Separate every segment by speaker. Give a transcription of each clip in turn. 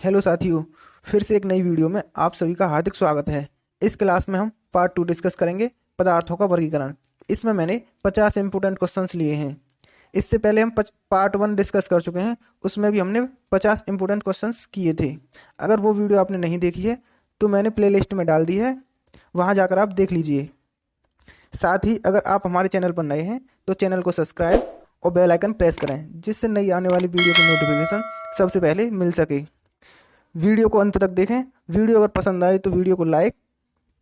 Speaker 1: Hello साथियों, फिर से एक नई वीडियो में आप सभी का हार्दिक स्वागत है। इस क्लास में हम पार्ट 2 डिस्कस करेंगे, पदार्थों का वर्गीकरण। इसमें मैंने 50 इंपोर्टेंट क्वेश्चंस लिए हैं। इससे पहले हम पार्ट 1 डिस्कस कर चुके हैं, उसमें भी हमने 50 इंपोर्टेंट क्वेश्चंस किए थे। अगर वो वीडियो आपने नहीं देखी है तो मैंने प्लेलिस्ट में डाल दी है, वहाँ जाकर आप देख लीजिए। साथ ही अगर आप हमारे चैनल पर नए हैं तो चैनल को सब्सक्राइब और बेल आइकन प्रेस करें, जिससे नई आने वाली वीडियो की नोटिफिकेशन सबसे पहले मिल सके। वीडियो को अंत तक देखें। वीडियो अगर पसंद आए तो वीडियो को लाइक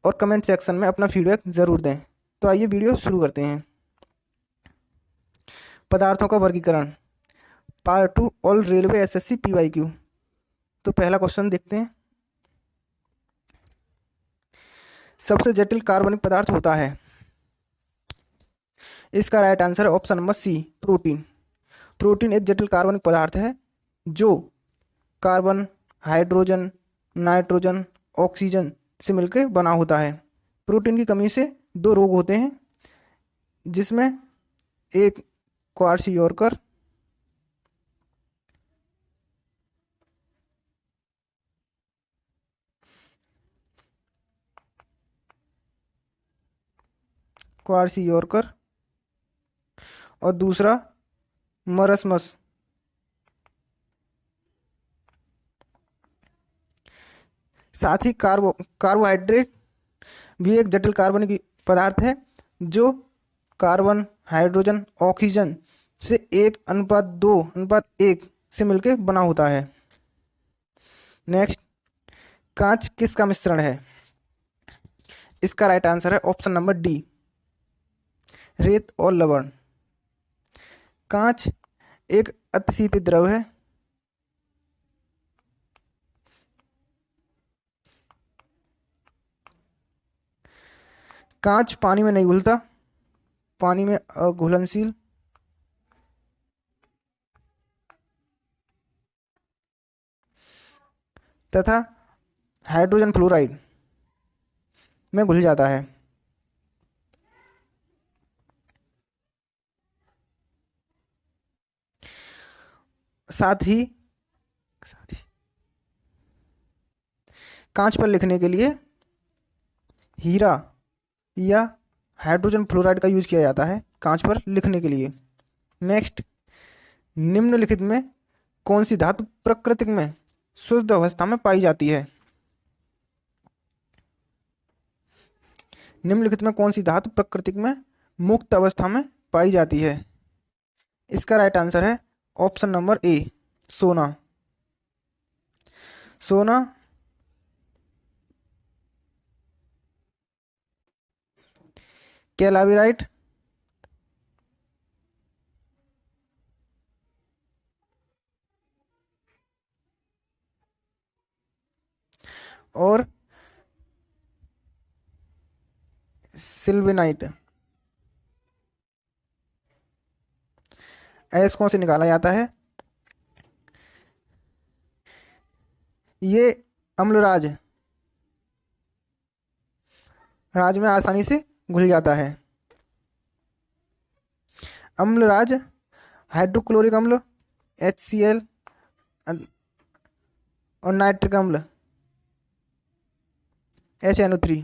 Speaker 1: और कमेंट सेक्शन में अपना फीडबैक ज़रूर दें। तो आइए वीडियो शुरू करते हैं। पदार्थों का वर्गीकरण, part 2, all railway SSC PYQ. तो पहला क्वेश्चन देखते हैं। सबसे जटिल कार्बनिक पदार्थ होता है? इसका राइट आंसर है option number C, protein. Protein एक जटिल कार्बनिक पदार्थ है जो कार्बन, हाइड्रोजन, नाइट्रोजन, ऑक्सीजन से मिलकर बना होता है। प्रोटीन की कमी से दो रोग होते हैं, जिसमें एक क्वार्सियोरकर क्वार्सियोरकर और दूसरा मरस्मस। साथ ही कार्बोहाइड्रेट भी एक जटिल कार्बनिक पदार्थ है जो कार्बन, हाइड्रोजन, ऑक्सीजन से 1:2:1 से मिलकर बना होता है। नेक्स्ट, कांच किसका मिश्रण है? इसका राइट आंसर है ऑप्शन नंबर डी, रेत और लवण। कांच एक अतिशीतित द्रव है। कांच पानी में नहीं घुलता, पानी में अघुलनशील तथा हाइड्रोजन फ्लोराइड में घुल जाता है। साथ ही कांच पर लिखने के लिए हीरा या हाइड्रोजन फ्लोराइड का यूज किया जाता है कांच पर लिखने के लिए। नेक्स्ट, निम्नलिखित में कौन सी धातु प्राकृतिक में शुद्ध अवस्था में पाई जाती है? निम्नलिखित में कौन सी धातु प्राकृतिक में मुक्त अवस्था में पाई जाती है? इसका राइट आंसर है ऑप्शन नंबर ए, सोना। सोना कैलाविराइट, और सिल्वेनाइट अयस्कों से निकाला जाता है। ये अम्लराज में आसानी से घुल जाता है। अम्लराज हाइड्रोक्लोरिक अम्ल HCl और नाइट्रिक अम्ल HNO3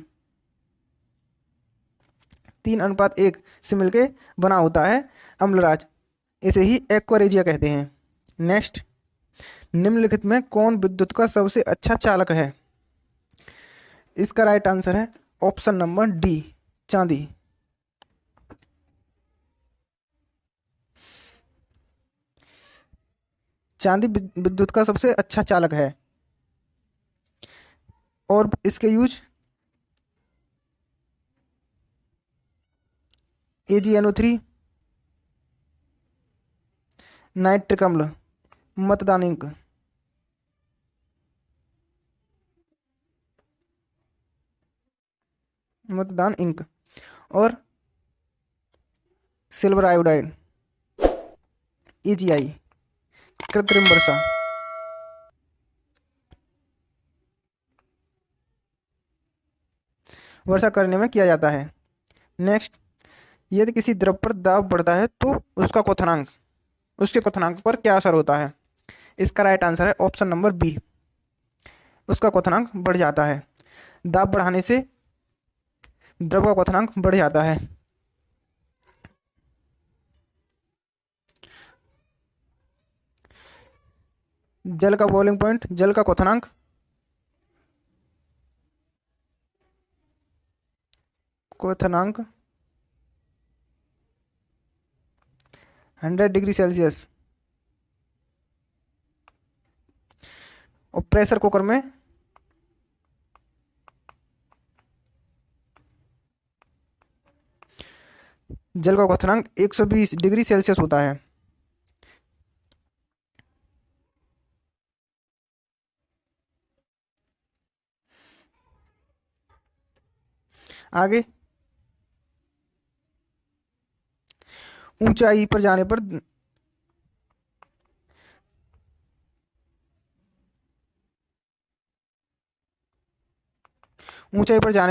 Speaker 1: 3:1 से मिलकर बना होता है अम्लराज। इसे ही एक्वारेजिया कहते हैं। नेक्स्ट, निम्नलिखित में कौन विद्युत का सबसे अच्छा चालक है? इसका राइट आंसर है ऑप्शन नंबर डी, चांदी। चांदी विद्युत का सबसे अच्छा चालक है और इसके यूज AgNO3, नाइट्रिक अम्ल, मतदान इंक, और सिल्वर आयोडाइड AgI, कृत्रिम वर्षा। वर्षा करने में किया जाता है। नेक्स्ट, यदि किसी द्रव पर दाब बढ़ता है तो उसके क्वथनांक पर क्या असर होता है? इसका राइट आंसर है ऑप्शन नंबर बी, उसका क्वथनांक बढ़ जाता है। दाब बढ़ाने से द्रव का क्वथनांक बढ़ जाता है। जल का बॉइलिंग पॉइंट, जल का क्वथनांक, क्वथनांक 100 डिग्री सेल्सियस। और प्रेशर कुकर में जल का क्वथनांक 120 डिग्री सेल्सियस होता है। आगे ऊंचाई पर जाने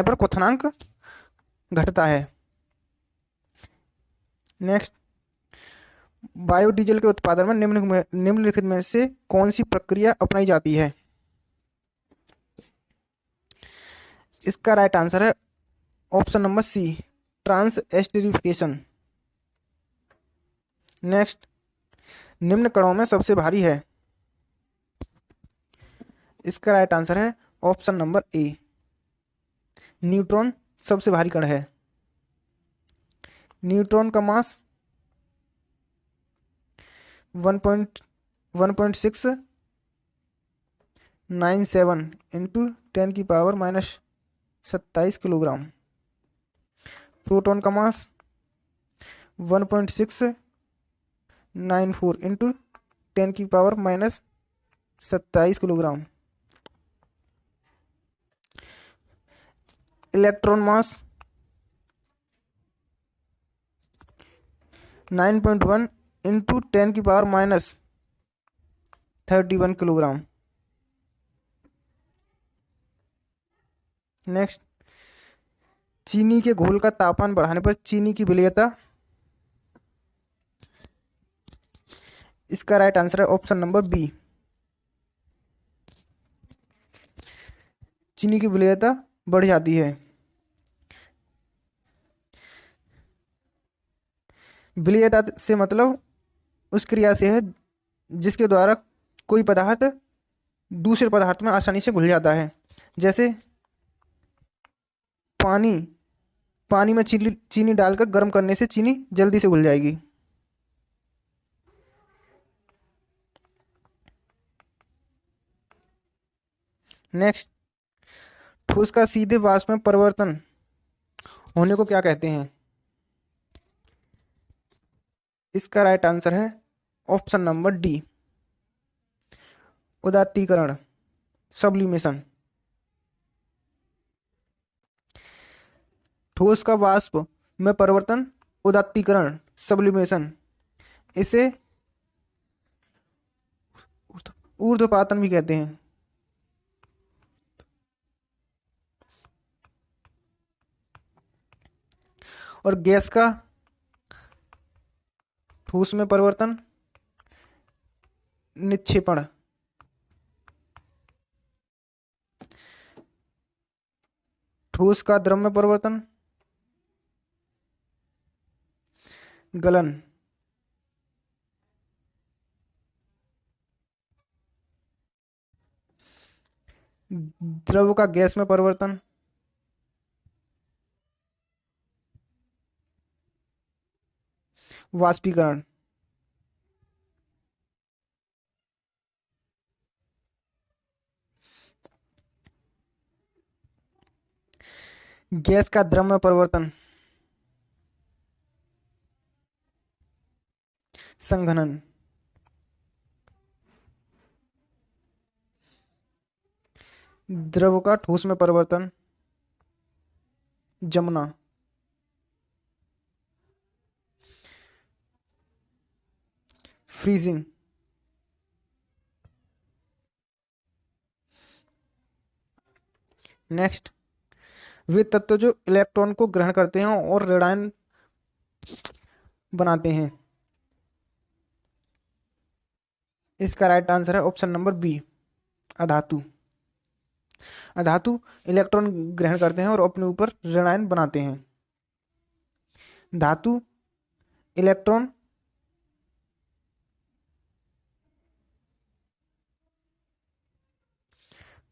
Speaker 1: पर क्वथनांक घटता है। नेक्स्ट, बायोडीजल के उत्पादन में निम्नलिखित में से कौन सी प्रक्रिया अपनाई जाती है? इसका राइट आंसर है option number C, transesterification. Next, निम्न कणों में सबसे भारी है? इसका राइट आंसर है ऑप्शन नंबर ए, न्यूट्रॉन सबसे भारी कण है। न्यूट्रॉन का मास 1.697 इंटू 10⁻⁻27 किलोग्राम। प्रोटॉन का मास 1.694 into 10⁻⁻27 kilogram. Electron mass 9.1 into 10⁻31 kilogram. Next, चीनी के घोल का तापमान बढ़ाने पर चीनी की विलेयता? इसका राइट आंसर है ऑप्शन नंबर बी, चीनी की विलेयता बढ़ जाती है। विलेयता से मतलब उस क्रिया से है जिसके द्वारा कोई पदार्थ दूसरे पदार्थ में आसानी से घुल जाता है। जैसे पानी में चीनी डालकर गर्म करने से चीनी जल्दी से घुल जाएगी। नेक्स्ट, ठोस का सीधे वाष्प में परिवर्तन होने को क्या कहते हैं? इसका राइट आंसर है ऑप्शन नंबर डी, उदात्तीकरण, सब्लिमेशन। ठोस का वाष्प में परिवर्तन, उदात्तीकरण, सब्लिमेशन, इसे ऊर्ध्वपातन भी कहते हैं। और गैस का ठोस में परिवर्तन, निक्षेपण। ठोस का द्रव में परिवर्तन, गलन। द्रव का गैस में परिवर्तन, वाष्पीकरण। गैस का द्रव में परिवर्तन, संघनन। द्रव का ठोस में परिवर्तन, जमना। फ्रीजिंग। नेक्स्ट, वे तत्व जो इलेक्ट्रॉन को ग्रहण करते हैं और ऋणायन बनाते हैं। इसका राइट आंसर है ऑप्शन नंबर बी, अधातु। अधातु इलेक्ट्रॉन ग्रहण करते हैं और अपने ऊपर ऋणायन बनाते हैं। धातु इलेक्ट्रॉन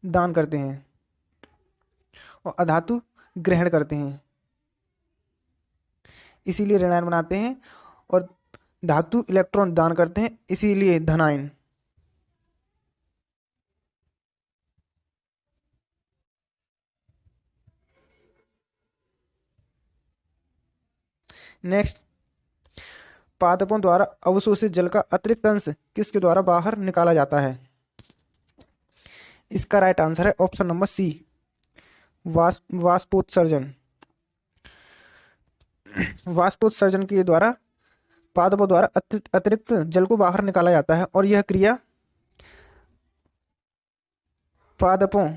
Speaker 1: दान करते हैं और अधातु ग्रहण करते हैं, इसीलिए ऋणायन बनाते हैं। और धातु इलेक्ट्रॉन दान करते हैं, इसीलिए धनायन। नेक्स्ट, पादपों द्वारा अवशोषित जल का अतिरिक्त अंश किसके द्वारा बाहर निकाला जाता है? इसका राइट आंसर है ऑप्शन नंबर सी, वाष्पोत्सर्जन। वाष्पोत्सर्जन के द्वारा पादपों द्वारा अतिरिक्त जल को बाहर निकाला जाता है और यह क्रिया पादपों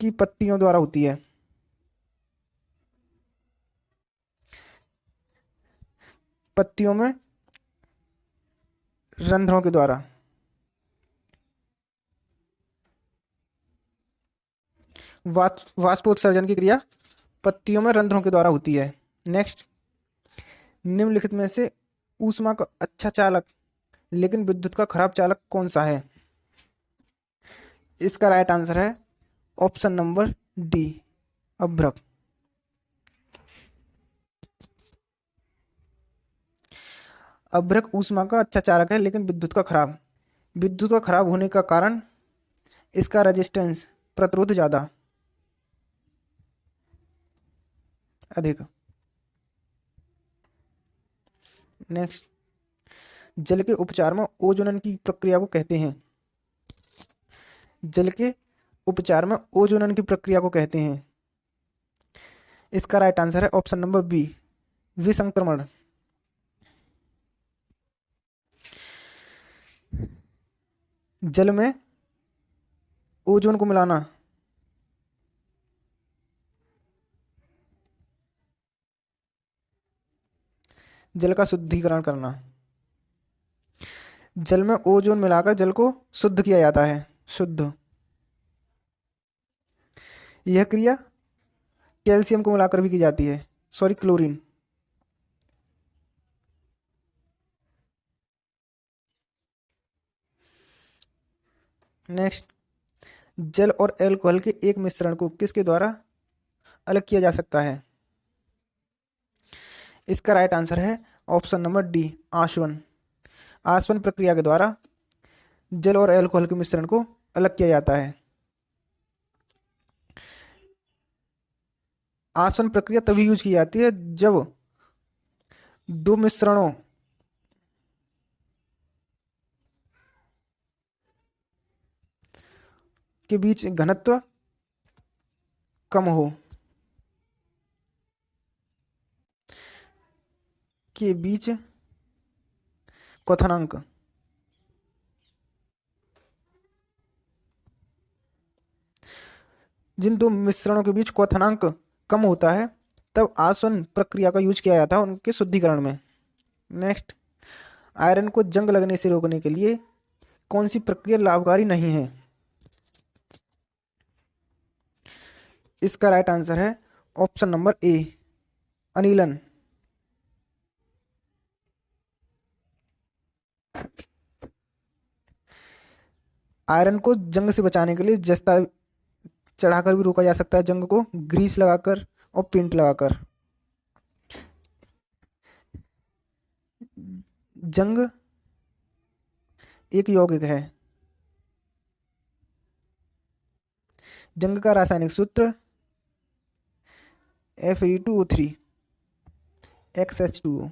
Speaker 1: की पत्तियों द्वारा होती है। पत्तियों में रंध्रों के द्वारा। वाष्पोत्सर्जन की क्रिया पत्तियों में रंध्रों के द्वारा होती है। नेक्स्ट, निम्नलिखित में से ऊष्मा का अच्छा चालक लेकिन विद्युत का खराब चालक कौन सा है? इसका राइट आंसर है ऑप्शन नंबर डी, अभ्रक। अभ्रक ऊष्मा का अच्छा चालक है लेकिन विद्युत का खराब। विद्युत का खराब होने का कारण इसका रेजिस्टेंस, प्रतिरोध ज्यादा अधिक। नेक्स्ट, जल के उपचार में ओजोनन की प्रक्रिया को कहते हैं? जल के उपचार में ओजोनन की प्रक्रिया को कहते हैं। इसका राइट आंसर है ऑप्शन नंबर बी, विसंक्रमण। जल में ओजोन को मिलाना जल का शुद्धिकरण करना। जल में ओजोन मिलाकर जल को शुद्ध किया जाता है, शुद्ध। यह क्रिया कैल्शियम को मिलाकर भी की जाती है, सॉरी क्लोरीन। नेक्स्ट, जल और अल्कोहल के एक मिश्रण को किसके द्वारा अलग किया जा सकता है? इसका राइट आंसर है ऑप्शन नंबर डी, आसवन। आसवन प्रक्रिया के द्वारा जल और अल्कोहल के मिश्रण को अलग किया जाता है। आसवन प्रक्रिया तभी यूज की जाती है जब दो मिश्रणों के बीच घनत्व कम हो, के बीच क्वथनांक जिन दो मिश्रणों के बीच क्वथनांक कम होता है तब आसवन प्रक्रिया का यूज किया जाता है उनके शुद्धिकरण में। नेक्स्ट, आयरन को जंग लगने से रोकने के लिए कौन सी प्रक्रिया लाभकारी नहीं है? इसका राइट आंसर है ऑप्शन नंबर ए, अनिलन। आयरन को जंग से बचाने के लिए जस्ता चढ़ाकर भी रोका जा सकता है, जंग को ग्रीस लगाकर और पेंट लगाकर। जंग एक यौगिक है। जंग का रासायनिक सूत्र Fe2O3 XH2O।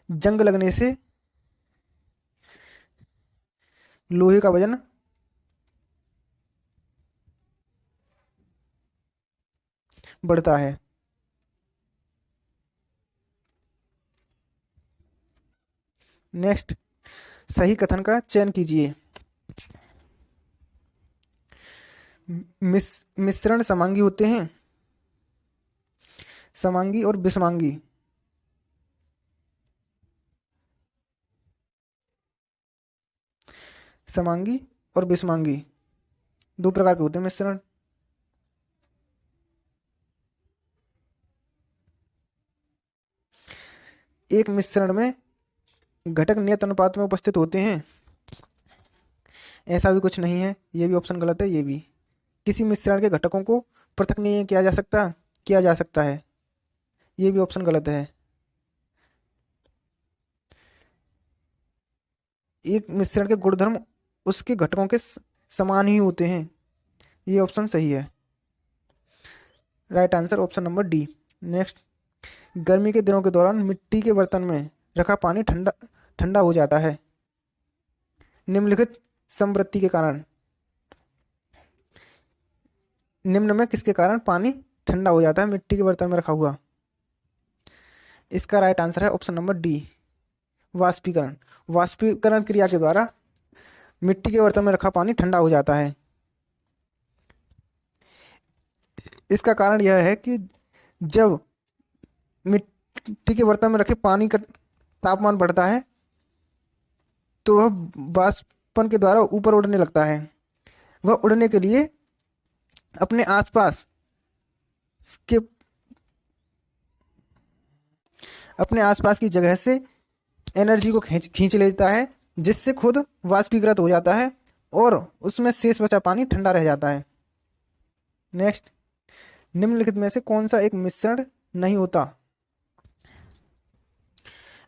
Speaker 1: जंग लगने से लोहे का वजन बढ़ता है। नेक्स्ट, सही कथन का चयन कीजिए। मिश्रण समांगी होते हैं, समांगी और विषमांगी। समांगी और विषमांगी, दो प्रकार के होते हैं मिश्रण। एक मिश्रण में घटक नियत अनुपात में उपस्थित होते हैं, ऐसा भी कुछ नहीं है, ये भी ऑप्शन गलत है। ये भी, किसी मिश्रण के घटकों को पृथक नहीं किया जा सकता है, ये भी ऑप्शन गलत है। एक मिश्रण के गुणधर्म उसके घटकों के समान ही होते हैं, ये ऑप्शन सही है। Right answer option number D. Next, गर्मी के दिनों के दौरान मिट्टी के बर्तन में रखा पानी ठंडा ठंडा हो जाता है निम्नलिखित समवृत्ति के कारण। निम्न में किसके कारण पानी ठंडा हो जाता है मिट्टी के बर्तन में रखा हुआ? इसका राइट आंसर है ऑप्शन नंबर डी, वाष्पीकरण। वाष्पीकरण क्रिया के द्वारा मिट्टी के बर्तन में रखा पानी ठंडा हो जाता है। इसका कारण यह है कि जब मिट्टी के बर्तन में रखे पानी का तापमान बढ़ता है तो वह वाष्पन के द्वारा ऊपर उड़ने लगता है। वह उड़ने के लिए अपने आसपास की जगह से एनर्जी को खींच लेता है, जिससे खुद वाष्पीकृत हो जाता है और उसमें शेष बचा पानी ठंडा रह जाता है। नेक्स्ट, निम्नलिखित में से कौन सा एक मिश्रण नहीं होता?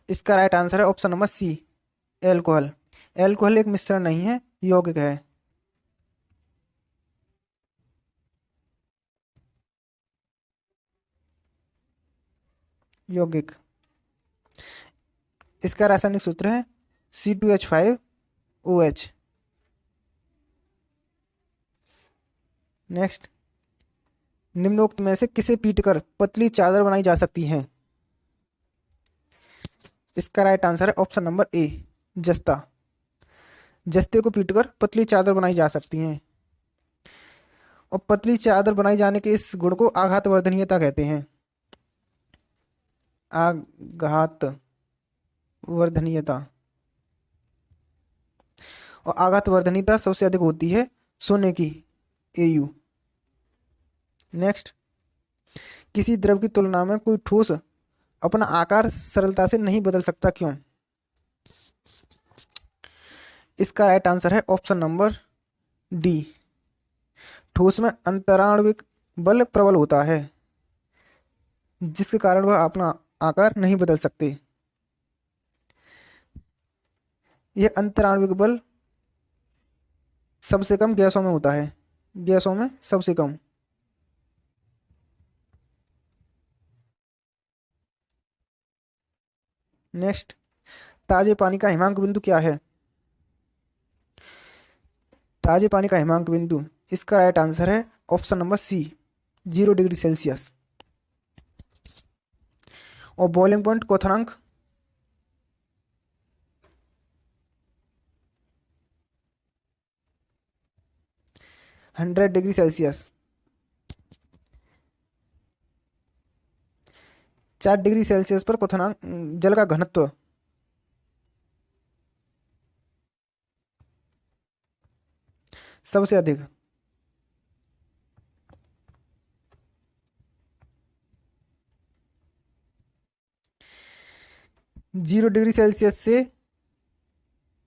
Speaker 1: इसका राइट आंसर है option number C, alcohol. Alcohol एक मिश्रण नहीं है, यौगिक है। यौगिक। इसका रासायनिक सूत्र है C2H5OH। नेक्स्ट, निम्नोक्त में से किसे पीटकर पतली चादर बनाई जा सकती है? इसका राइट आंसर है ऑप्शन नंबर ए, जस्ता। जस्ते को पीटकर पतली चादर बनाई जा सकती है। और पतली चादर बनाई जाने के इस गुण को आघात वर्धनीयता कहते हैं। आघात वर्धनीयता। और आघात वर्धनीयता सबसे अधिक होती है सोने की, AU। नेक्स्ट, किसी द्रव की तुलना में कोई ठोस अपना आकार सरलता से नहीं बदल सकता, क्यों? इसका राइट आंसर है ऑप्शन नंबर डी, ठोस में अंतराण्विक बल प्रबल होता है, जिसके कारण वह अपना आकार नहीं बदल सकते। यह अंतराण्विक बल सबसे कम गैसों में होता है, गैसों में सबसे कम। नेक्स्ट, ताजे पानी का हिमांक बिंदु क्या है? ताजे पानी का हिमांक बिंदु, इसका राइट आंसर है option number C, 0 degree Celsius. और बॉइलिंग पॉइंट क्वथनांक? $100 डिग्री सेल्सियस। 4 डिग्री सेल्सियस पर क्वथनांक जल का घनत्व सबसे अधिक। जीरो डिग्री सेल्सियस से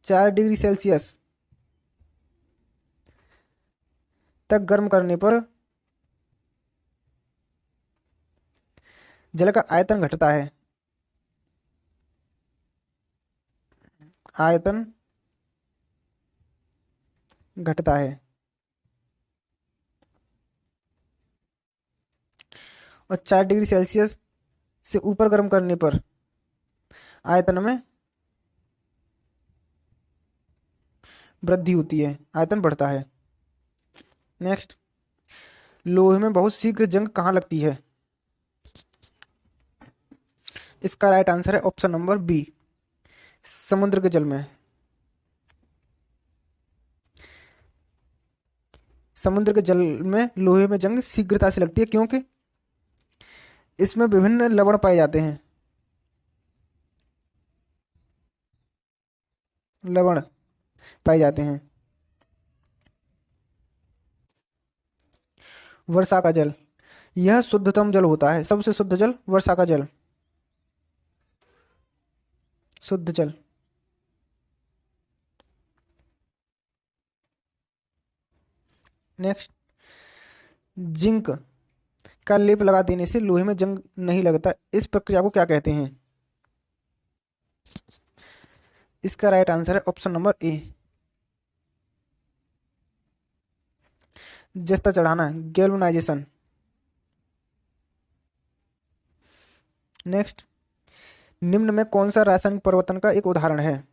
Speaker 1: 4 डिग्री सेल्सियस तक गर्म करने पर जल का आयतन घटता है। आयतन घटता है। और 4 डिग्री सेल्सियस से ऊपर गर्म करने पर आयतन में वृद्धि होती है, आयतन बढ़ता है। नेक्स्ट, लोहे में बहुत शीघ्र जंग कहाँ लगती है? इसका राइट आंसर है ऑप्शन नंबर बी, समुद्र के जल में। समुद्र के जल में लोहे में जंग शीघ्रता से लगती है, क्योंकि इसमें विभिन्न लवण पाए जाते हैं। लवण पाए जाते हैं। वर्षा का जल, यह शुद्धतम जल होता है। सबसे शुद्ध जल वर्षा का जल, शुद्ध जल। नेक्स्ट, जिंक का लेप लगा देने से लोहे में जंग नहीं लगता, इस प्रक्रिया को क्या कहते हैं? इसका राइट आंसर है ऑप्शन नंबर ए, जस्ता चढ़ाना, गैल्वेनाइजेशन। नेक्स्ट, निम्न में कौन सा रासायनिक परिवर्तन का एक उदाहरण है?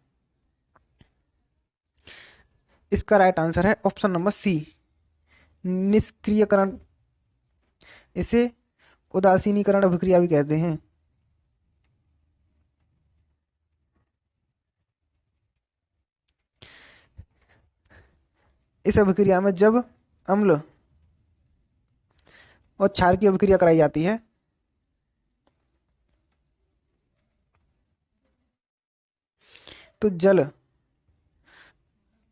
Speaker 1: इसका राइट आंसर है ऑप्शन नंबर सी, निष्क्रियकरण। इसे उदासीनीकरण अभिक्रिया भी कहते हैं। इस अभिक्रिया में जब अम्ल और क्षार की अभिक्रिया कराई जाती है तो जल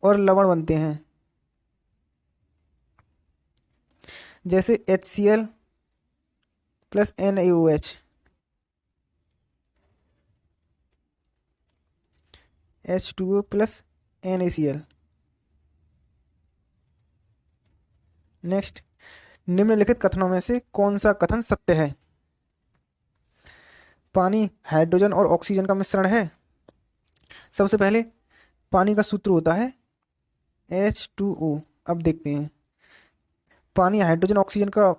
Speaker 1: और लवण बनते हैं, जैसे HCl plus NaOH, H2O plus NaCl। Next, निम्नलिखित कथनों में से कौन सा कथन सत्य है? पानी हाइड्रोजन और ऑक्सीजन का मिश्रण है। सबसे पहले पानी का सूत्र होता है H2O। अब देखते हैं, पानी हाइड्रोजन ऑक्सीजन का,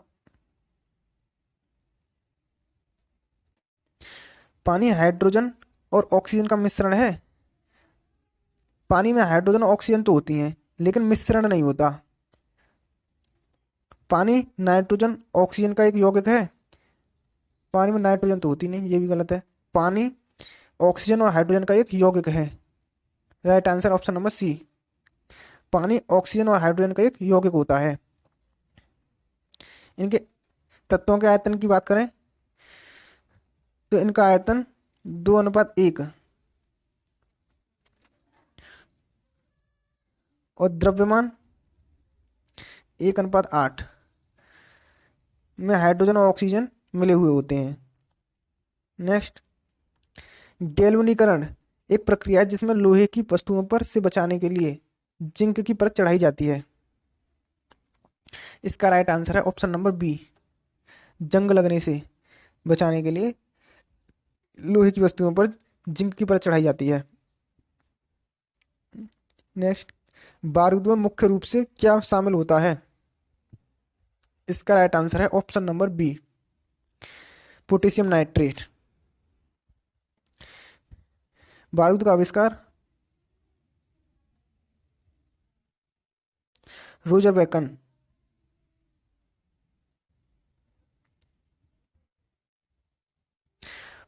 Speaker 1: पानी हाइड्रोजन और ऑक्सीजन का मिश्रण है। पानी में हाइड्रोजन और ऑक्सीजन तो होती हैं लेकिन मिश्रण नहीं होता। पानी नाइट्रोजन ऑक्सीजन का एक यौगिक है, पानी में नाइट्रोजन तो होती नहीं, ये भी गलत है। पानी ऑक्सीजन और हाइड्रोजन का एक यौगिक है। Right answer option number C, पानी ऑक्सीजन और हाइड्रोजन का एक यौगिक होता है। इनके तत्वों के आयतन की बात करें तो इनका आयतन 2:1 और द्रव्यमान 1:8 में हाइड्रोजन और ऑक्सीजन मिले हुए होते हैं। नेक्स्ट, गैल्वेनीकरण एक प्रक्रिया है जिसमें लोहे की वस्तुओं पर से बचाने के लिए जिंक की परत चढ़ाई जाती है। इसका राइट आंसर है ऑप्शन नंबर बी, जंग लगने से बचाने के लिए लोहे की वस्तुओं पर जिंक की परत चढ़ाई जाती है। नेक्स्ट, बारूद में मुख्य रूप से क्या शामिल होता है? इसका राइट आंसर है option number B, potassium nitrate. बारूद का आविष्कार रोजर बेकन।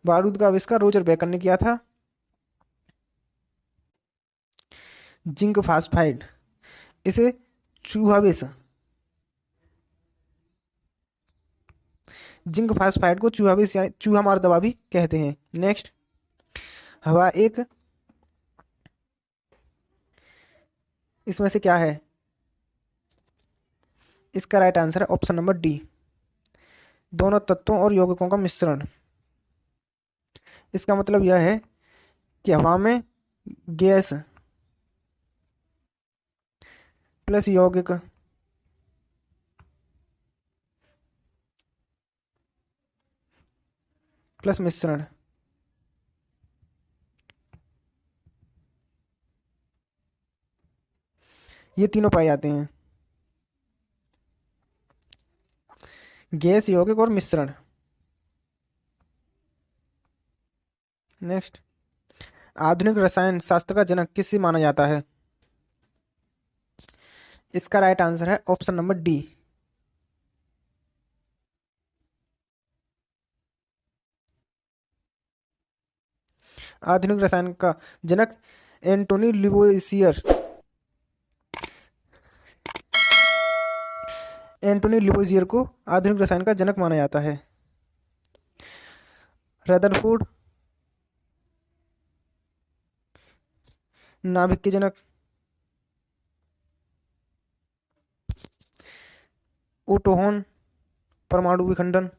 Speaker 1: बारूद का आविष्कार रोजर बेकन ने किया था। जिंक फास्फाइड, इसे चूहा विष, जिंक फास्फाइड को चूहा विष यानी चूहा मार दवा भी कहते हैं। नेक्स्ट, हवा एक, इसमें से क्या है? इसका राइट आंसर है ऑप्शन नंबर डी, दोनों तत्वों और यौगिकों का मिश्रण। इसका मतलब यह है कि हवा में गैस प्लस यौगिक प्लस मिश्रण, ये तीनों पाए जाते हैं, गैस, यौगिक और मिश्रण। नेक्स्ट, आधुनिक रसायन शास्त्र का जनक किसे माना जाता है? इसका राइट आंसर है ऑप्शन नंबर डी, आधुनिक रसायन का जनक एंटोनी लिवोइसियर। एंटोनी लिवोइसियर को आधुनिक रसायन का जनक माना जाता है। रदरफोर्ड नाभिक के जनक, ओटोहन परमाणु विखंडन,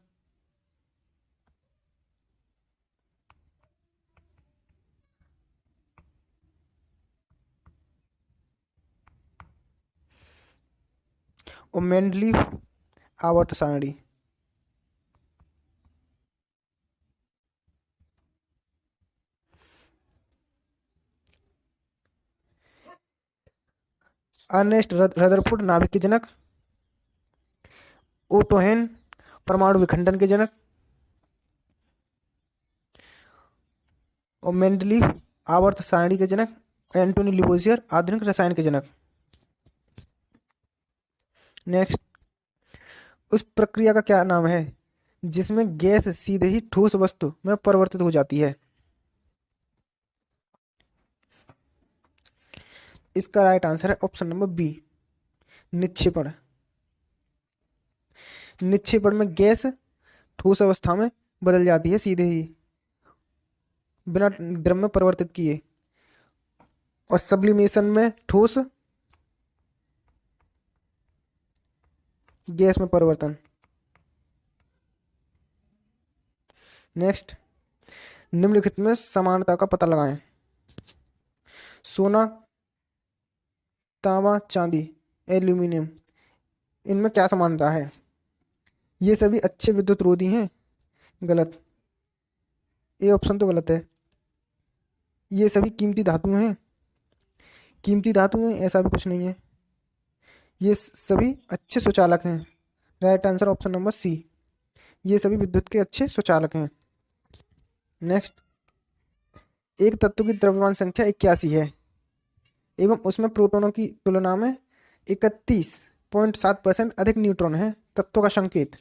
Speaker 1: और मेंडलीव आवर्त सारणी। अर्नेस्ट रदरफोर्ड नाभिक के जनक, ओटो हेन परमाणु विखंडन के जनक, और मेंडलीव आवर्त सारणी के जनक, एंटोनी लिवोसियर आधुनिक रसायन के जनक। नेक्स्ट, उस प्रक्रिया का क्या नाम है जिसमें गैस सीधे ही ठोस वस्तु में परिवर्तित हो जाती है? इसका राइट आंसर है ऑप्शन नंबर बी, निक्षेपण। निक्षेपण में गैस ठोस अवस्था में बदल जाती है सीधे ही, बिना द्रव में परिवर्तित किए। और सब्लिमेशन में ठोस गैस में परिवर्तन। नेक्स्ट, निम्नलिखित में समानता का पता लगाएं। सोना, तांबा, चांदी, एल्यूमिनियम, इनमें क्या समानता है? ये सभी अच्छे विद्युत रोधी हैं। गलत, ये ऑप्शन तो गलत है। ये सभी कीमती धातु हैं। कीमती धातु हैं ऐसा भी कुछ नहीं है। ये सभी अच्छे सुचालक हैं। Right answer option number C, ये सभी विद्युत के अच्छे सुचालक हैं। नेक्स्ट, एक तत्व की द्रव्यमान संख्या 81 है एवं उसमें प्रोटॉनों की तुलना में 31.7% अधिक न्यूट्रॉन है। तत्व का संकेत।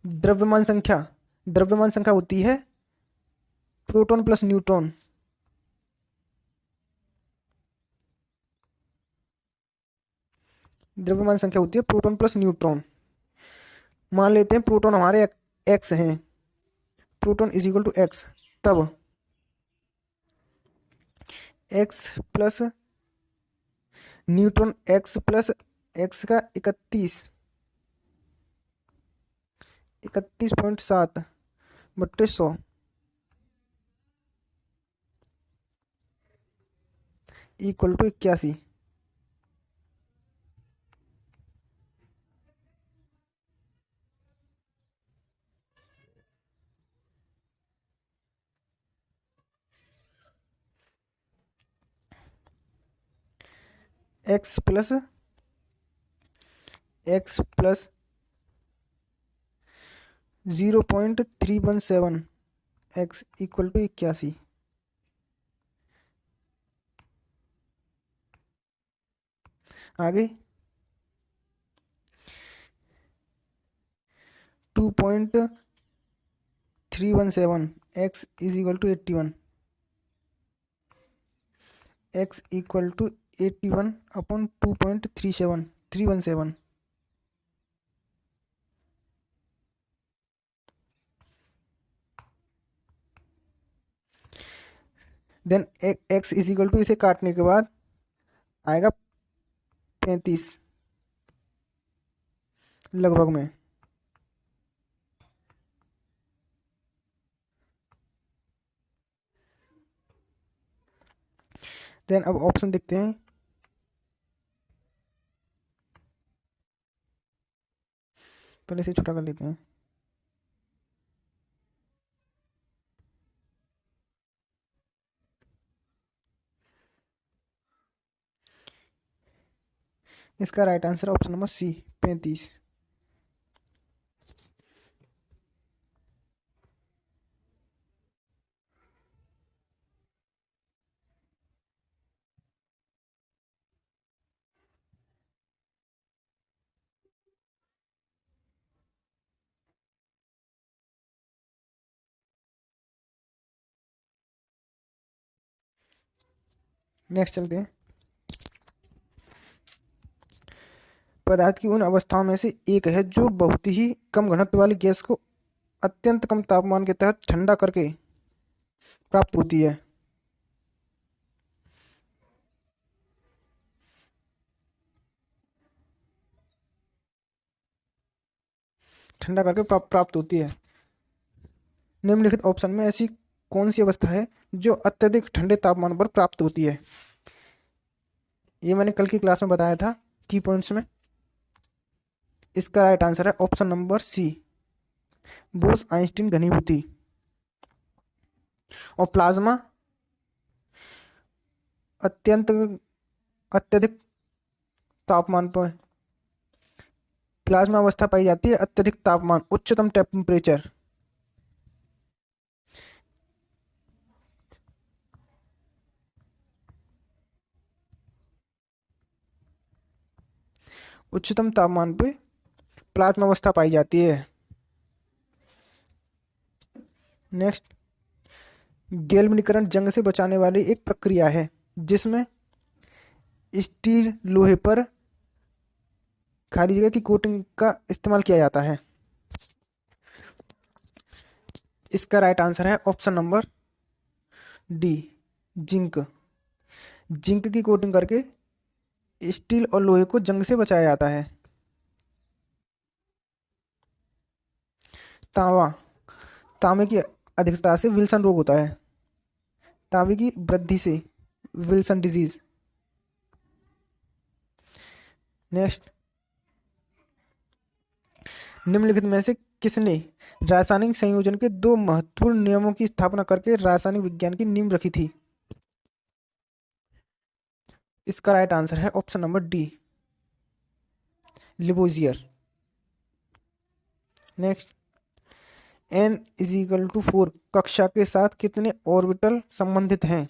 Speaker 1: द्रव्यमान संख्या होती है प्रोटॉन प्लस न्यूट्रॉन। द्रव्यमान संख्या होती है प्रोटॉन प्लस न्यूट्रॉन। मान लेते हैं प्रोटॉन हमारे एक्स हैं, proton is equal to X, तब X plus neutron X plus X का 31.7 बट्टे 100 equal to 81। X plus 0.317 X equal to 81। आगे 2.317 X is equal to 81। X equal to 81 upon 2.317। Then X is equal to, इसे काटने के बाद आएगा 35 लगभग में। देन अब ऑप्शन देखते हैं। पहले से छोटा कर लेते हैं। इसका right answer option number C, 35। Next चलते हैं। पदार्थ की उन अवस्थाओं में से एक है जो बहुत ही कम घनत्व वाली गैस को अत्यंत कम तापमान के तहत ठंडा करके प्राप्त होती है। ठंडा करके प्राप्त होती है। निम्नलिखित ऑप्शन में ऐसी कौन सी अवस्था है जो अत्यधिक ठंडे तापमान पर प्राप्त होती है? ये मैंने कल की क्लास में बताया था की पॉइंट्स में। इसका राइट आंसर है option number C, Bose Einstein घनीभूति। और प्लाज्मा अत्यंत अत्यधिक तापमान पर, प्लाज्मा अवस्था पाई जाती है अत्यधिक तापमान, उच्चतम टेम्परेचर। उच्चतम तापमान पे प्लाज्मा अवस्था पाई जाती है। नेक्स्ट, गैल्वेनीकरण जंग से बचाने वाली एक प्रक्रिया है जिसमें स्टील लोहे पर खाली जगह की कोटिंग का इस्तेमाल किया जाता है। इसका राइट आंसर है option number D, zinc. Zinc की कोटिंग करके स्टील और लोहे को जंग से बचाया जाता है। तांबा, तांबे की अधिकता से विल्सन रोग होता है। तांबे की वृद्धि से विल्सन डिजीज। नेक्स्ट, निम्नलिखित में से किसने रासायनिक संयोजन के दो महत्वपूर्ण नियमों की स्थापना करके रासायनिक विज्ञान की नींव रखी थी? इसका राइट आंसर है option number D, Lavoisier. Next, n equal to 4 कक्षा के साथ कितने ऑर्बिटल संबंधित हैं?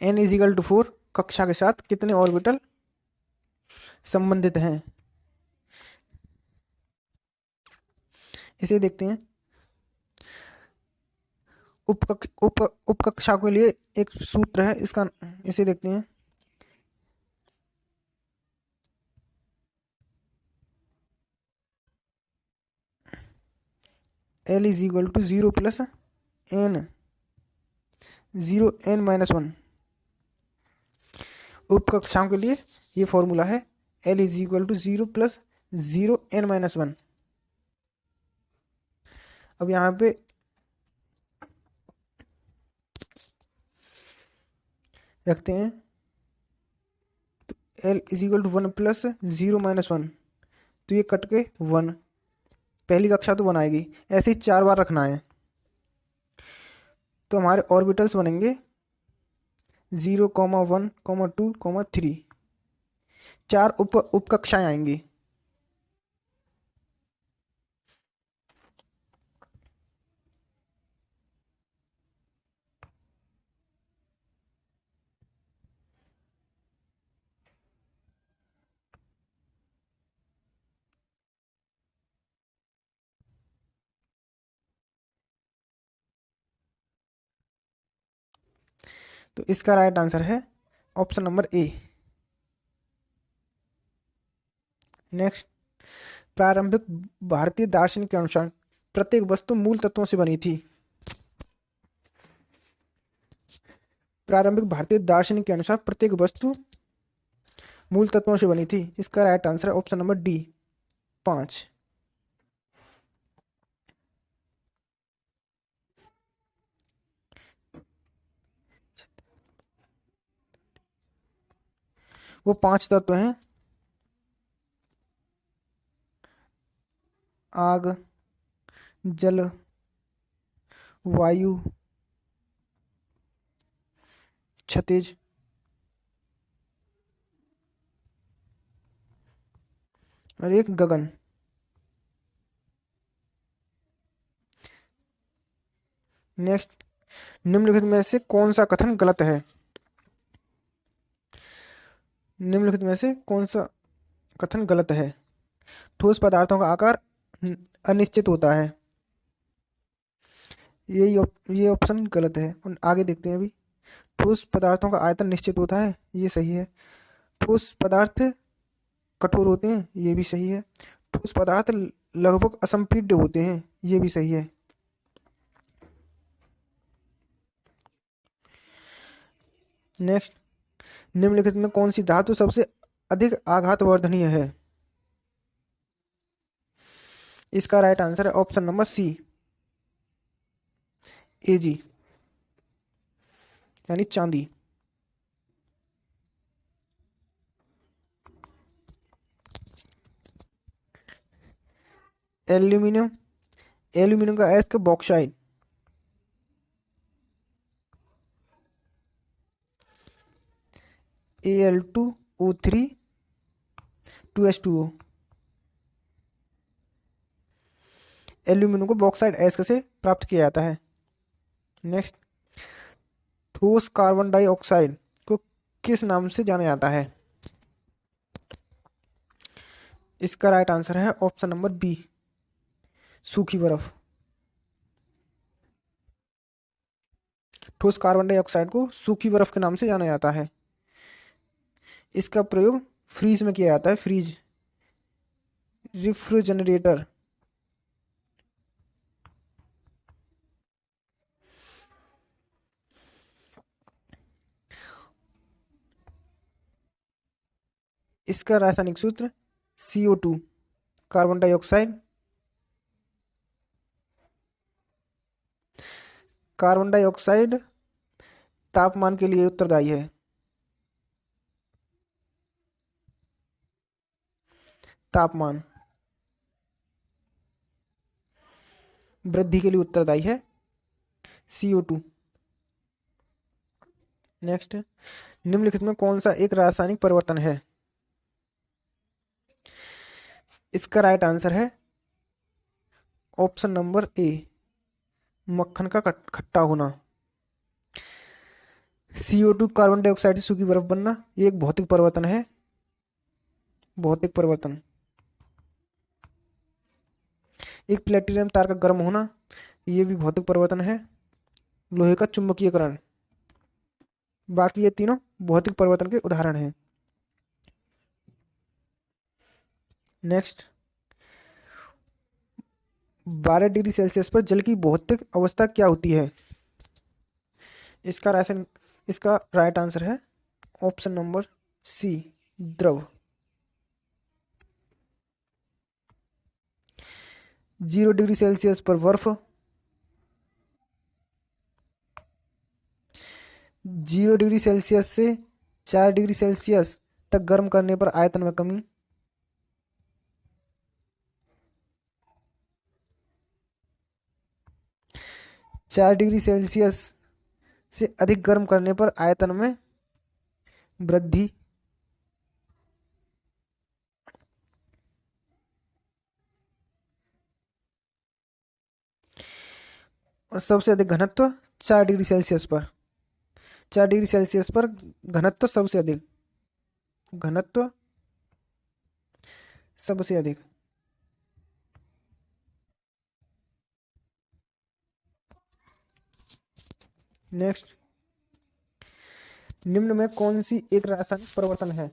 Speaker 1: n इजिकल टू 4 कक्षा के साथ कितने ऑर्बिटल संबंधित हैं? इसे देखते हैं। उपकक्षा के लिए एक सूत्र है इसका, इसे देखते हैं। L is equal to 0 plus n, 0 n minus 1। उपकक्षाओं के लिए ये फॉर्मूला है L is equal to 0 plus 0 n minus 1। अब यहाँ पे रखते हैं तो L is equal to 1 plus 0 minus 1, तो ये कट के 1, पहली कक्षा तो 1 आएगी। ऐसे ही 4 बार रखना है तो हमारे ऑर्बिटल्स बनेंगे 0, 1, 2, 3। 4 उपकक्षाएं आएंगी। तो इसका राइट आंसर है ऑप्शन नंबर ए। नेक्स्ट, प्रारंभिक भारतीय दार्शनिक के अनुसार प्रत्येक वस्तु मूल तत्वों से बनी थी। प्रारंभिक भारतीय दार्शनिक के अनुसार प्रत्येक वस्तु मूल तत्वों से बनी थी। इसका राइट आंसर है ऑप्शन नंबर डी, 5। वो 5 तत्व हैं: आग, जल, वायु, क्षितिज और एक गगन। नेक्स्ट, निम्नलिखित में से कौन सा कथन गलत है? निम्नलिखित में से कौन सा कथन गलत है? ठोस पदार्थों का आकार अनिश्चित होता है, ये ऑप्शन गलत है। और आगे देखते हैं अभी। ठोस पदार्थों का आयतन निश्चित होता है, ये सही है। ठोस पदार्थ कठोर होते हैं, ये भी सही है। ठोस पदार्थ लगभग असंपीड्य होते हैं, ये भी सही है। नेक्स्ट, निम्नलिखित में कौन सी धातु सबसे अधिक आघातवर्धनीय है? इसका राइट आंसर है ऑप्शन नंबर सी, एजी, यानी चांदी। एल्यूमिनियम, एल्यूमिनियम का एस का बॉक्साइड, Al2O3 2H2O। एल्यूमिनियम को बॉक्साइड एस से प्राप्त किया जाता है। नेक्स्ट, ठोस कार्बन डाइऑक्साइड को किस नाम से जाना जाता है? इसका राइट आंसर है ऑप्शन नंबर बी, सूखी बर्फ। ठोस कार्बन डाइऑक्साइड को सूखी बर्फ के नाम से जाना जाता है। इसका प्रयोग फ्रीज में किया जाता है, फ्रीज, रेफ्रिजरेटर। इसका रासायनिक सूत्र CO2, carbon dioxide, carbon dioxide तापमान के लिए उत्तरदायी है। तापमान वृद्धि के लिए उत्तरदायी है CO2। नेक्स्ट, निम्नलिखित में कौन सा एक रासायनिक परिवर्तन है? इसका राइट आंसर है ऑप्शन नंबर ए, मक्खन का खट्टा होना। CO2 कार्बन डाइऑक्साइड से सूखी बर्फ बनना, ये एक भौतिक परिवर्तन है, भौतिक परिवर्तन। एक प्लेटिनम तार का गर्म होना, ये भी भौतिक परिवर्तन है। लोहे का चुंबकीयकरण, बाकी ये तीनों भौतिक परिवर्तन के उदाहरण हैं। नेक्स्ट, 12 डिग्री सेल्सियस पर जल की भौतिक अवस्था क्या होती है? इसका राइट आंसर है ऑप्शन नंबर सी, द्रव। 0 डिग्री सेल्सियस पर बर्फ, 0 डिग्री सेल्सियस से 4 डिग्री सेल्सियस तक गर्म करने पर आयतन में कमी, 4 डिग्री सेल्सियस से अधिक गर्म करने पर आयतन में वृद्धि, और सबसे अधिक घनत्व 4 डिग्री सेल्सियस पर। 4 डिग्री सेल्सियस पर घनत्व सबसे अधिक, घनत्व सबसे अधिक। नेक्स्ट, निम्न में कौन सी एक रासायनिक परिवर्तन है?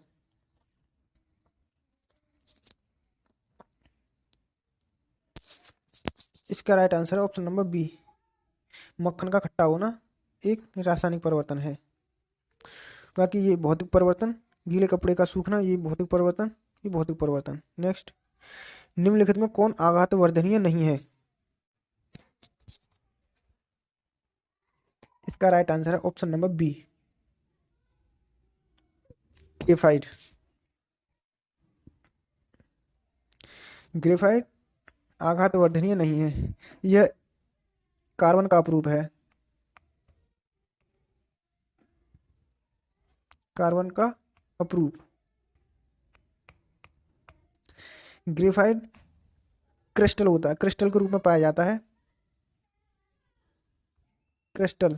Speaker 1: इसका राइट आंसर है ऑप्शन नंबर बी, मक्खन का खट्टा होना एक रासायनिक परिवर्तन है। बाकी ये भौतिक परिवर्तन, गीले कपड़े का सूखना, ये भौतिक परिवर्तन, ये भौतिक परिवर्तन। नेक्स्ट, निम्नलिखित में कौन आघातवर्धनीय नहीं है? इसका राइट आंसर है option number B, graphite. Graphite आघातवर्धनीय नहीं है, यह कार्बन का अपरूप है, कार्बन का अपरूप। ग्रेफाइट क्रिस्टल होता है, क्रिस्टल के रूप में पाया जाता है, क्रिस्टल।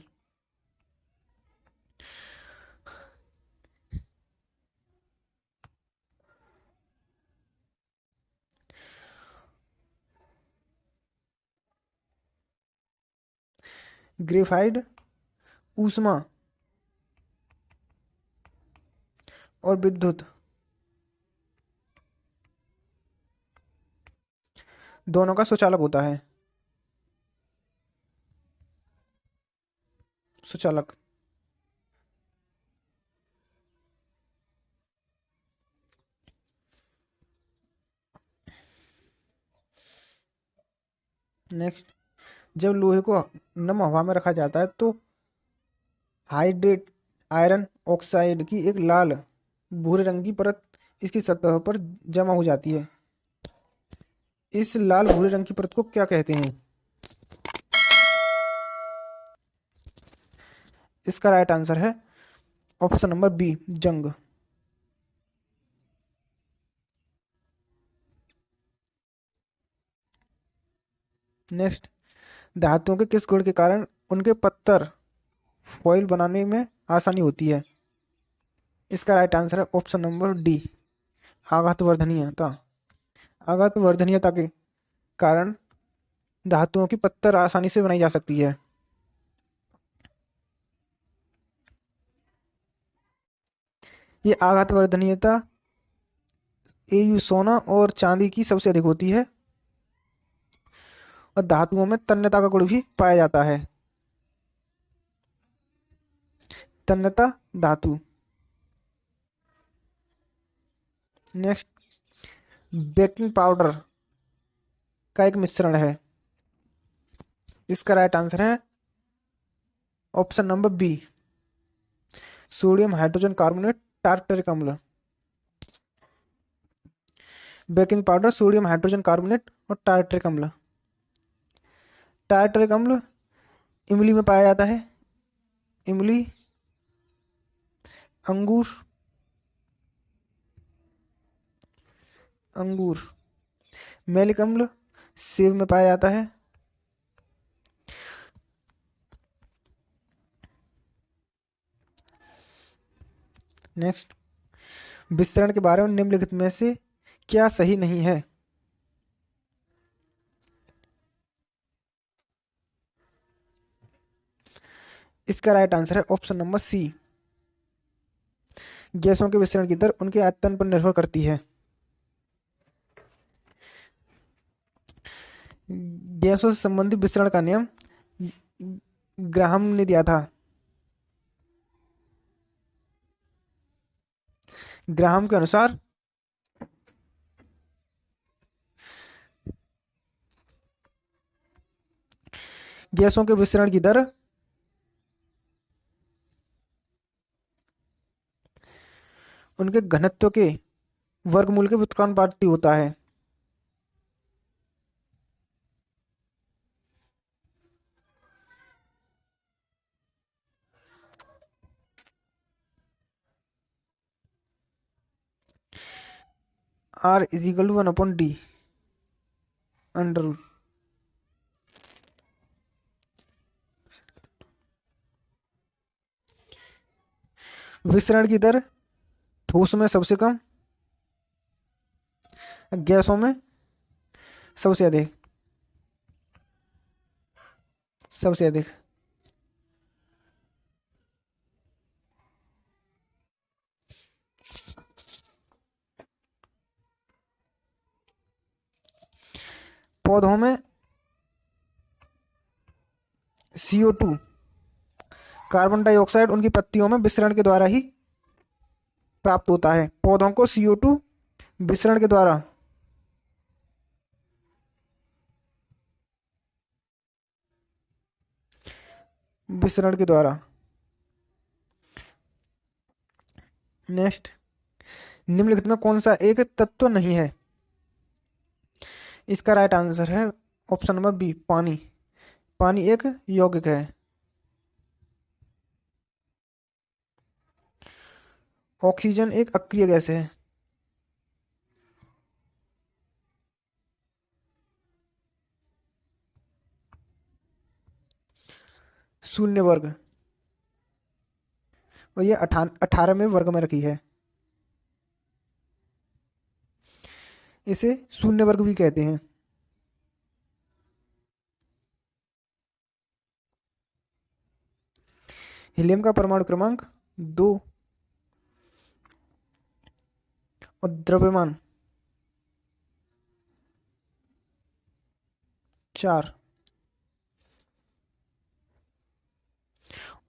Speaker 1: ग्रेफाइट ऊष्मा और विद्युत दोनों का सुचालक होता है, सुचालक। नेक्स्ट, जब लोहे को नम हवा में रखा जाता है तो हाइड्रेट आयरन ऑक्साइड की एक लाल भूरे रंग की परत इसकी सतह पर जमा हो जाती है। इस लाल भूरे रंग की परत को क्या कहते हैं? इसका राइट आंसर है ऑप्शन नंबर बी, जंग। नेक्स्ट, धातुओं के किस गुण के कारण उनके पत्थर फॉइल बनाने में आसानी होती है? इसका राइट आंसर है ऑप्शन नंबर डी, आघातवर्धनीयता। आघातवर्धनीयता के कारण धातुओं की पत्थर आसानी से बनाई जा सकती है। ये आघातवर्धनीयता एयू सोना और चांदी की सबसे अधिक होती है और धातुओं में तन्यता का गुण भी पाया जाता है। तन्यता धातु। नेक्स्ट, बेकिंग पाउडर का एक मिश्रण है। इसका राइट आंसर है option number B, sodium hydrogen carbonate tartaric अम्ल। Baking powder, sodium hydrogen carbonate और टार्टरिक अम्ल। टार्टरिक अम्ल इमली में पाया जाता है। इमली, अंगूर, अंगूर। मैलिक अम्ल सेब में पाया जाता है। नेक्स्ट, विस्तरण के बारे में निम्नलिखित में से क्या सही नहीं है? इसका राइट आंसर है ऑप्शन नंबर सी, गैसों के विस्तरण की दर उनके आयतन पर निर्भर करती है। गैसों से संबंधित विस्तरण का नियम ग्राहम ने दिया था। ग्राहम के अनुसार गैसों के विस्तरण की दर उनके घनत्व के वर्गमूल के व्युत्क्रमानुपाती होता है। R is equal to 1/d under root. विस्तरण की दर ठोस में सबसे कम, गैसों में सबसे अधिक। सबसे अधिक। पौधों में CO2 कार्बन डाइऑक्साइड उनकी पत्तियों में विसरण के द्वारा ही प्राप्त होता है। पौधों को CO2 विसरण के द्वारा विसरण के द्वारा। नेक्स्ट, निम्नलिखित में कौन सा एक तत्व नहीं है? इसका राइट आंसर है ऑप्शन नंबर बी, पानी। पानी एक यौगिक है। ऑक्सीजन एक अक्रिय गैस है। शून्य वर्ग, और ये 18वें वर्ग में रखी है। इसे शून्य वर्ग भी कहते हैं। हीलियम का परमाणु क्रमांक 2 और द्रव्यमान 4।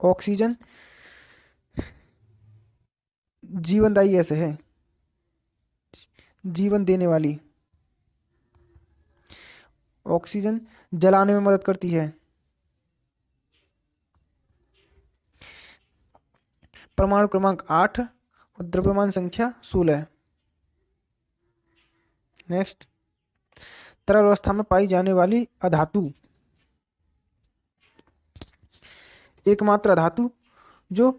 Speaker 1: ऑक्सीजन जीवनदायी गैस है, जीवन देने वाली। ऑक्सीजन जलाने में मदद करती है। परमाणु क्रमांक 8 और द्रव्यमान संख्या 16। नेक्स्ट, तरल अवस्था में पाई जाने वाली अधातु। एकमात्र धातु जो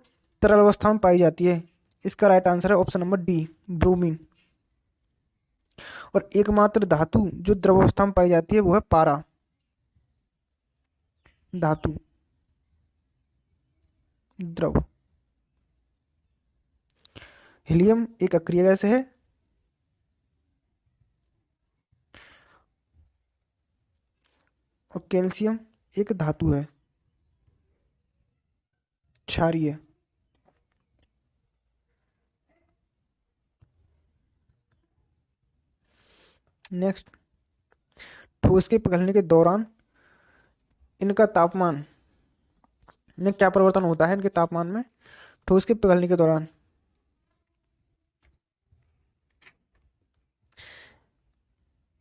Speaker 1: तरल अवस्था में पाई जाती है, इसका राइट आंसर है ऑप्शन नंबर डी, ब्रोमीन। और एकमात्र धातु जो द्रव अवस्था में पाई जाती है वो है पारा धातु, द्रव। हीलियम एक अक्रिय गैस है। और कैल्शियम एक धातु है, क्षारीय। नेक्स्ट, ठोस के पिघलने के दौरान इनका तापमान में क्या परिवर्तन होता है? इनके तापमान में ठोस के पिघलने के दौरान।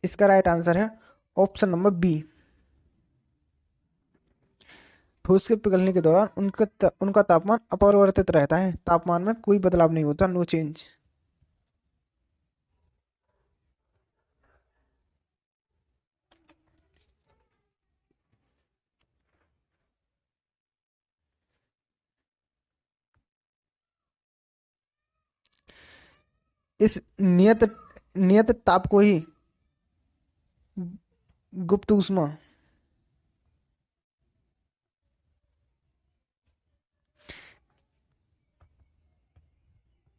Speaker 1: इसका राइट आंसर है ऑप्शन नंबर बी। ठोस के पिघलने के दौरान उनका तापमान अपरिवर्तित रहता है, तापमान में कोई बदलाव नहीं होता, नो चेंज। इस नियत नियत ताप को ही गुप्त ऊष्मा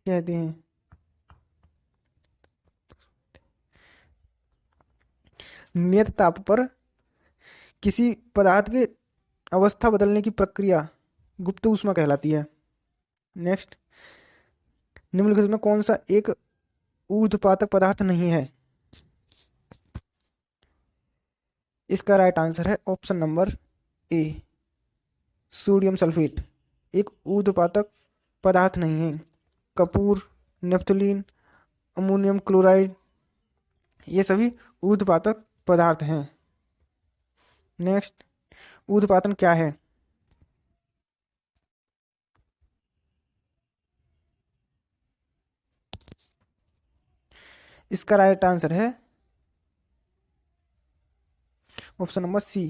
Speaker 1: कहते हैं। नियत ताप पर किसी पदार्थ की अवस्था बदलने की प्रक्रिया गुप्त ऊष्मा कहलाती है। नेक्स्ट, निम्नलिखित में कौन सा एक ऊर्ध्वपातक पदार्थ नहीं है? इसका राइट आंसर है ऑप्शन नंबर ए, सोडियम सल्फेट एक ऊर्ध्वपातक पदार्थ नहीं है। कपूर, नेफ्थलीन, अमोनियम क्लोराइड ये सभी ऊर्ध्वपातक पदार्थ हैं। नेक्स्ट, ऊर्ध्वपातन क्या है? इसका राइट आंसर है ऑप्शन नंबर सी,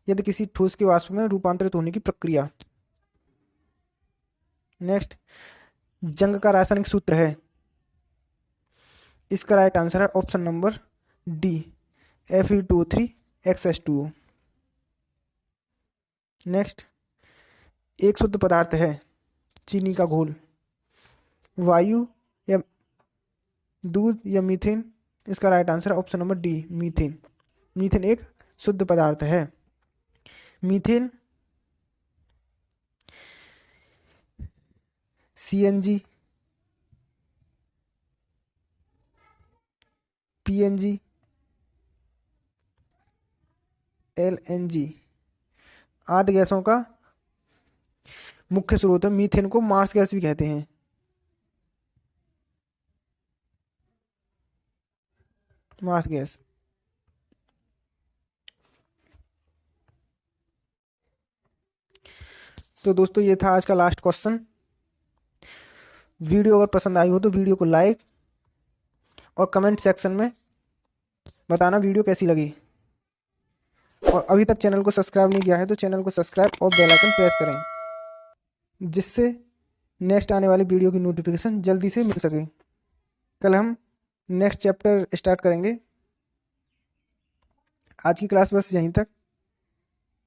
Speaker 1: यदि किसी ठोस के वाष्प में रूपांतरित होने की प्रक्रिया। नेक्स्ट, जंग का रासायनिक सूत्र है। इसका राइट आंसर है option number D, Fe2O3 next, एक शुद्ध पदार्थ है चीनी का घोल, वायु या दूध या मीथेन? इसका राइट आंसर है option number D, methane. Methane एक शुद्ध पदार्थ है। मीथेन CNG, PNG, LNG आदि गैसों का मुख्य स्रोत है। मीथेन को मार्स गैस भी कहते हैं। Marsh gas. तो दोस्तों ये था आज का लास्ट क्वेश्चन। वीडियो अगर पसंद आई हो तो वीडियो को लाइक और कमेंट सेक्शन में बताना वीडियो कैसी लगी। और अभी तक चैनल को सब्सक्राइब नहीं किया है तो चैनल को सब्सक्राइब और बेल आइकन प्रेस करें, जिससे नेक्स्ट आने वाली वीडियो की नोटिफिकेशन जल्दी से मिल सके। कल हम नेक्स्ट चैप्टर स्टार्ट करेंगे। आज की क्लास बस यहीं तक।